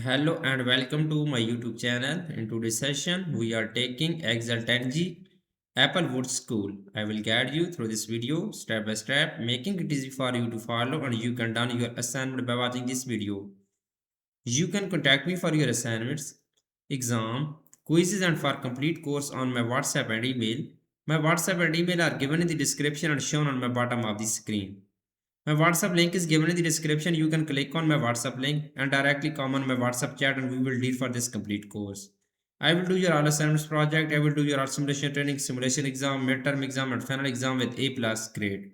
Hello and welcome to my YouTube channel. In today's session, we are taking Excel 10G Applewood School. I will guide you through this video step by step, making it easy for you to follow and you can done your assignment by watching this video. You can contact me for your assignments, exam, quizzes and for complete course on my WhatsApp and email. My WhatsApp and email are given in the description and shown on my bottom of the screen. My WhatsApp link is given in the description. You can click on my WhatsApp link and directly come on my WhatsApp chat and we will deal for this complete course. I will do your all assignments project. I will do your all simulation training, simulation exam, midterm exam and final exam with A plus grade.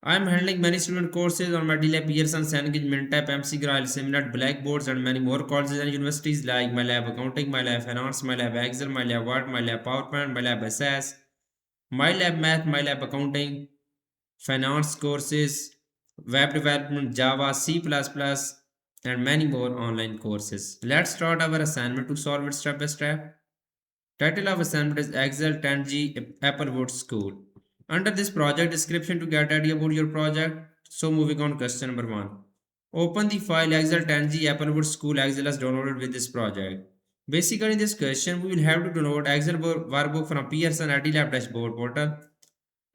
I am handling many student courses on my DLab, Pearson, Sandwich, Mintap, MC Grail, Seminar, Blackboards and many more colleges and universities like my lab accounting, my lab finance, my lab Excel, my lab Word, my lab PowerPoint, my lab SS, my lab math, my lab accounting, finance courses, web development, Java, C++, and many more online courses. Let's start our assignment to solve it step by step. Title of assignment is Excel 10G Applewood School. Under this project description to get idea about your project. So moving on question number 1. Open the file Excel 10G Applewood School Excel as downloaded with this project. Basically in this question we will have to download Excel workbook from Pearson Lab dashboard portal.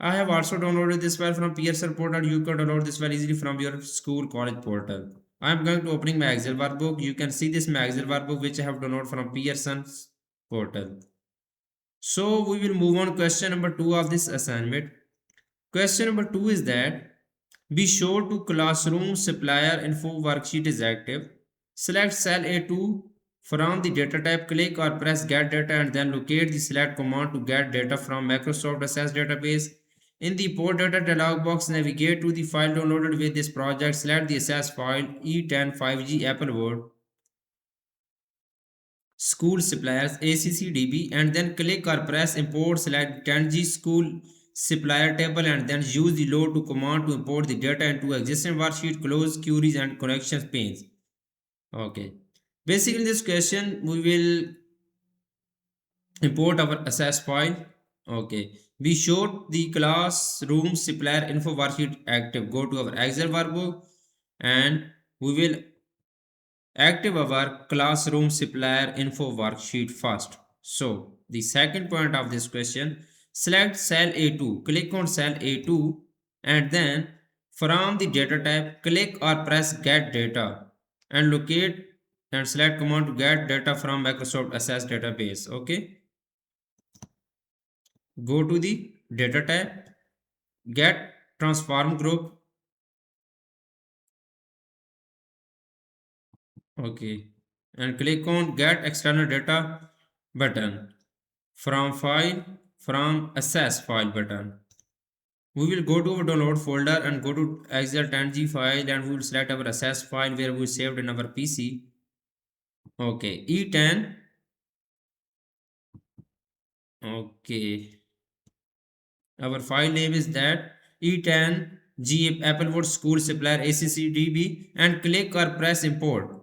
I have also downloaded this file from Pearson portal. You can download this file easily from your school college portal. I am going to opening my Excel workbook. You can see this my Excel workbook which I have downloaded from Pearson's portal. So we will move on question number 2 of this assignment. Question number 2 is that be sure to classroom supplier info worksheet is active. Select cell A2 from the data type, click or press get data and then locate the select command to get data from Microsoft Access database. In the import data dialog box, navigate to the file downloaded with this project, select the access file E10 5G Applewood School Suppliers ACCDB and then click or press import, select 10G School Supplier table and then use the load to command to import the data into existing worksheet, close queries and connections panes. Okay. Basically in this question we will import our access file. Okay. We showed the classroom supplier info worksheet active. Go to our Excel workbook and we will active our classroom supplier info worksheet first. So the second point of this question, select cell A2, click on cell A2 and then from the data type click or press get data and locate and select command to get data from Microsoft Access database. Okay, go to the data type, get transform group. Okay, and click on get external data button. From file, from access file button. We will go to our download folder and go to Excel 10G file and we will select our access file where we saved in our PC. Okay, E10. Okay, our file name is that E10G Applewood School Supplier ACCDB and click or press import.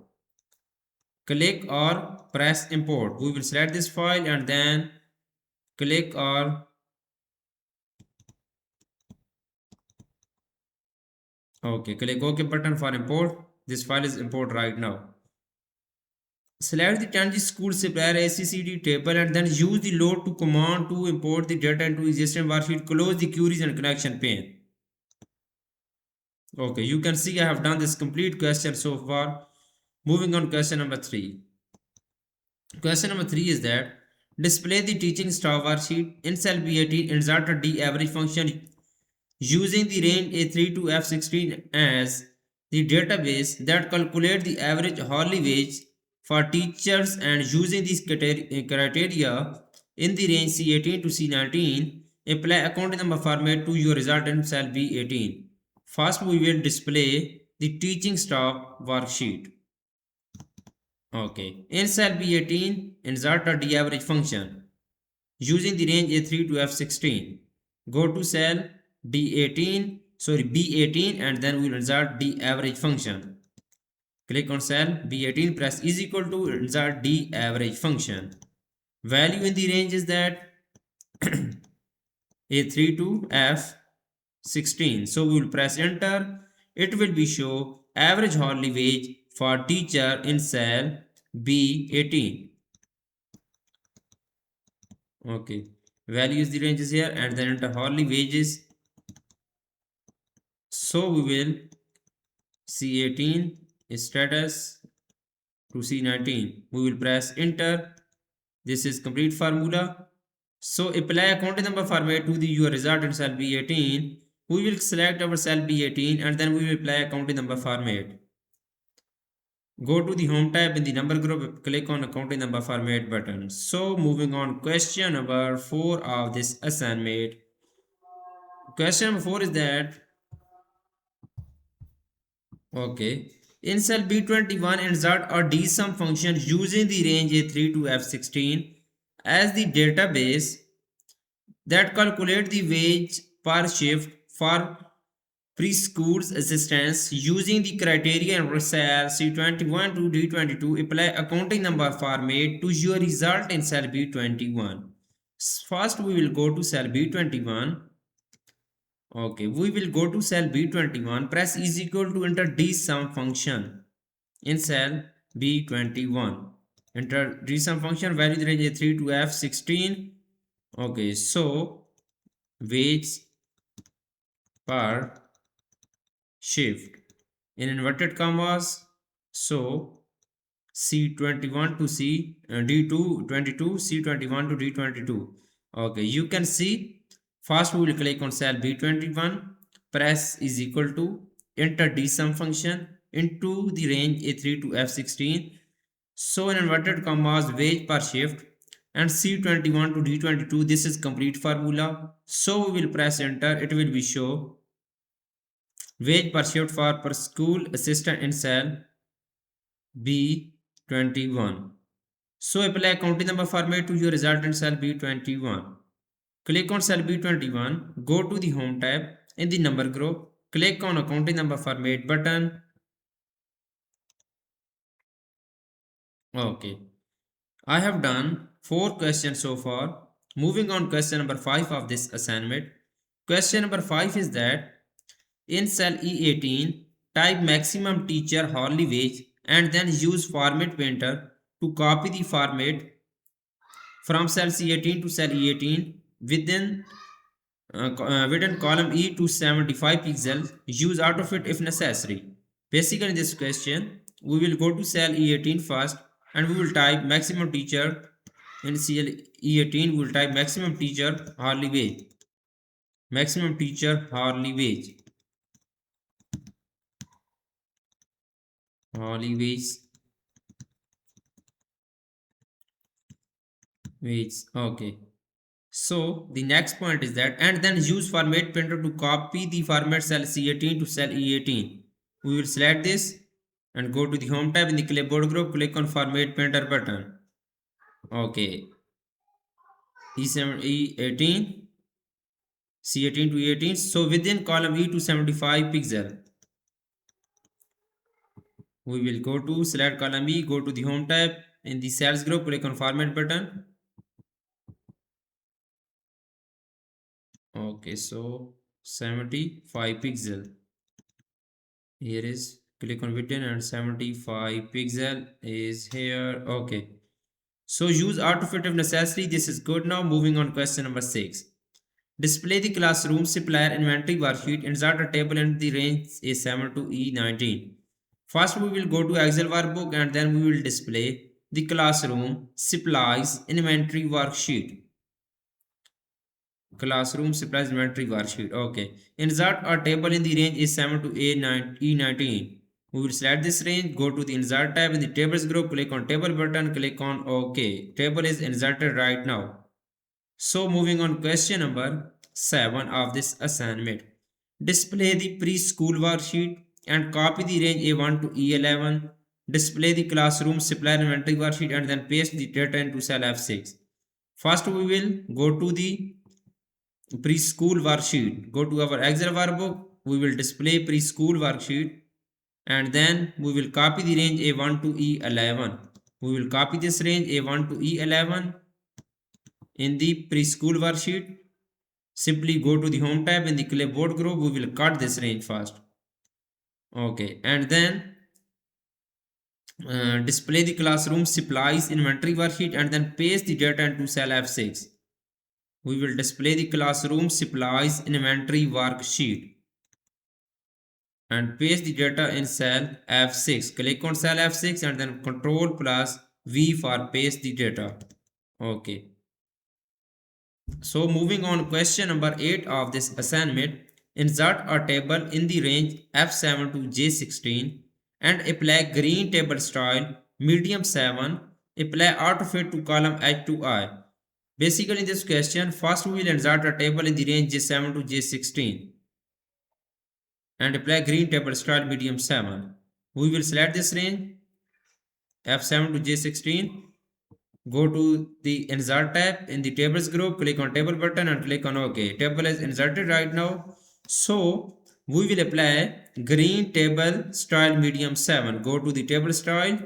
Click or press import. We will select this file and then click or okay, click OK button for import. This file is import right now. Select the 10G school supplier ACCD table and then use the load to command to import the data into existing worksheet. Close the queries and connection pane. Okay, you can see I have done this complete question so far. Moving on question number 3. Question number 3 is that display the teaching staff worksheet in cell B18, insert a D average function using the range A3 to F16 as the database that calculate the average hourly wage for teachers and using these criteria in the range C18 to C19, apply account number format to your result in cell B18. First we will display the teaching staff worksheet. Okay, in cell B18 insert a D average function using the range A3 to F16. Go to cell B18 and then we will insert D average function. Click on cell B18, press is equal to insert D average function. Value in the range is that A3 to F16. So we will press enter. It will be show average hourly wage for teacher in cell B18. Okay, values the ranges here and then enter hourly wages. So we will C18 status to C19. We will press enter. This is complete formula. So apply accounting number format to the your result in cell B18. We will select our cell B18 and then we will apply accounting number format. Go to the home tab in the number group, click on accounting number format button. So moving on, question number 4 of this assignment. Question number 4 is that, okay, in cell B21 insert a dsum function using the range A3 to F16 as the database that calculate the wage per shift for preschool's assistants using the criteria in cell C21 to D22. Apply accounting number format to your result in cell B21. First we will go to cell B21. Okay, we will go to cell B21. Press is equal to enter dsum function in cell B21. Enter dsum function, value range 3 to F16. Okay, so wage per shift in inverted commas. So C21 to C D22, C21 to D22. Okay, you can see first we will click on cell B21, press is equal to enter dsum function into the range A3 to F16. So in inverted commas wage per shift and C21 to D22, this is complete formula. So we will press enter, it will be show wage per shift for per school assistant in cell B21. So apply accounting number format to your result in cell B21. Click on cell B21, go to the home tab in the number group, click on accounting number format button. Okay, I have done 4 questions so far. Moving on question number 5 of this assignment. Question number 5 is that in cell E18, type maximum teacher hourly wage and then use format painter to copy the format from cell C18 to cell E18 within column E to 75 pixels. Use autofit if necessary. Basically in this question, we will go to cell E18 first and we will type maximum teacher. In cell E18, we will type maximum teacher hourly wage. Maximum teacher hourly wage. Hourly wage. Okay. So the next point is that and then use format painter to copy the format cell C18 to cell E18. We will select this and go to the home tab in the clipboard group, click on format painter button. Okay, E18, C18 to E18. So within column E to 75 pixel, we will go to select column E, go to the home tab in the cells group, click on format button. Okay, so 75 pixel. Here is click on within and 75 pixel is here. Okay, so use autofit if necessary. This is good. Now moving on, question number 6. Display the classroom supplier inventory worksheet. Insert a table in the range A7 to E19. First we will go to Excel workbook and then we will display the classroom supplies inventory worksheet. Classroom supplies inventory worksheet. Okay. Insert a table in the range A7 to E19. We will select this range, go to the insert tab in the tables group, click on table button, click on OK. Table is inserted right now. So moving on, question number 7 of this assignment. Display the preschool worksheet and copy the range A1 to E11. Display the classroom supplier inventory worksheet and then paste the data into cell F6. First we will go to the preschool worksheet. Go to our Excel workbook. We will display preschool worksheet and then we will copy the range A1 to E11. We will copy this range A1 to E11 in the preschool worksheet. Simply go to the home tab in the clipboard group. We will cut this range first. Okay, and then display the classroom supplies inventory worksheet and then paste the data into cell F6. We will display the classroom supplies inventory worksheet and paste the data in cell F6. Click on cell F6 and then Control plus V for paste the data. Okay. So moving on, question number 8 of this assignment. Insert a table in the range F7 to J16 and apply green table style medium 7. Apply autofit to column H to I. Basically in this question, first we will insert a table in the range J7 to J16 and apply green table style medium 7. We will select this range F7 to J16. Go to the insert tab in the tables group, click on table button and click on OK. Table is inserted right now. So we will apply green table style medium 7. Go to the table style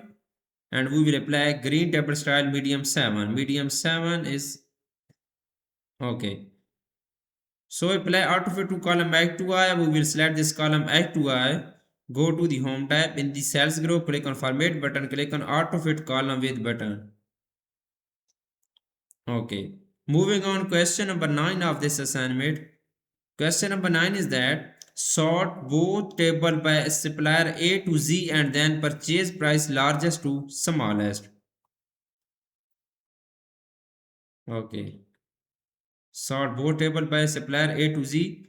and we will apply green table style medium 7. Medium 7 is OK. So apply autofit to column H to I. We will select this column H to I. Go to the home tab in the cells group, click on format button, click on autofit column with button. Okay. Moving on, question number 9 of this assignment. Question number 9 is that sort both table by supplier A to Z and then purchase price largest to smallest. Okay. Sort both table by supplier A to Z.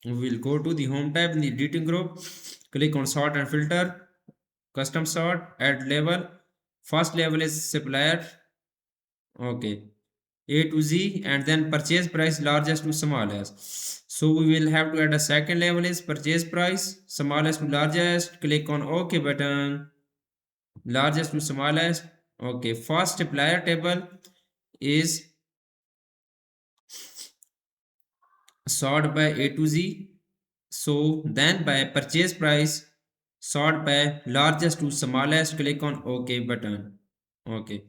We will go to the home tab in the editing group. Click on sort and filter. Custom sort. Add label. First label is supplier. Okay. A to Z and then purchase price largest to smallest. So we will have to add a second level is purchase price smallest to largest. Click on OK button. Largest to smallest. Okay. First supplier table is sort by A to Z. So then by purchase price sort by largest to smallest. Click on OK button. Okay.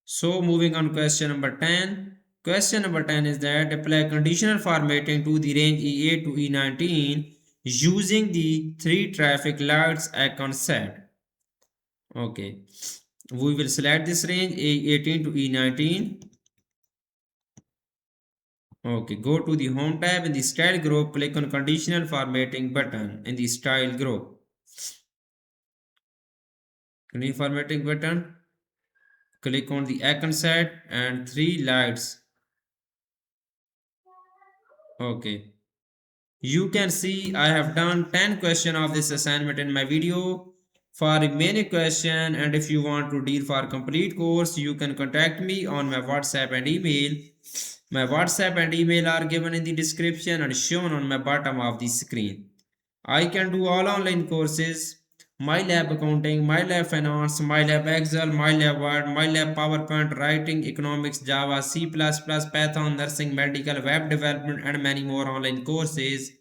So moving on, question number 10. Question number 10 is that apply conditional formatting to the range E8 to E19 using the three traffic lights icon set. Okay. We will select this range E18 to E19. Okay. Go to the home tab in the style group. Click on conditional formatting button in the style group. Conditional formatting button. Click on the icon set and three lights. Okay. You can see I have done 10 questions of this assignment in my video. For remaining question and if you want to deal for complete course, you can contact me on my WhatsApp and email. My WhatsApp and email are given in the description and shown on my bottom of the screen. I can do all online courses. MyLab Accounting, MyLab Finance, MyLab Excel, MyLab Word, MyLab PowerPoint, Writing, Economics, Java, C++, Python, Nursing, Medical, Web Development and many more online courses.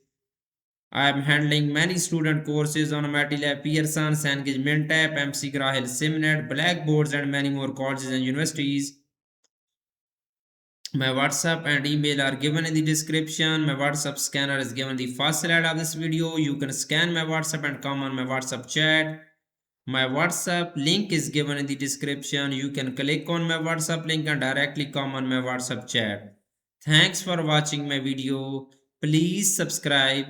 I am handling many student courses on MATLAB, Pearson, Cengage, Mintap, MC Grahil, Simnet, Blackboards and many more colleges and universities. My WhatsApp and email are given in the description. My WhatsApp scanner is given in the first slide of this video. You can scan my WhatsApp and come on my WhatsApp chat. My WhatsApp link is given in the description. You can click on my WhatsApp link and directly come on my WhatsApp chat. Thanks for watching my video. Please subscribe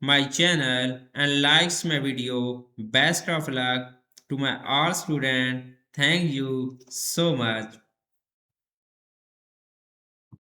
my channel and likes my video. Best of luck to my all students. Thank you so much.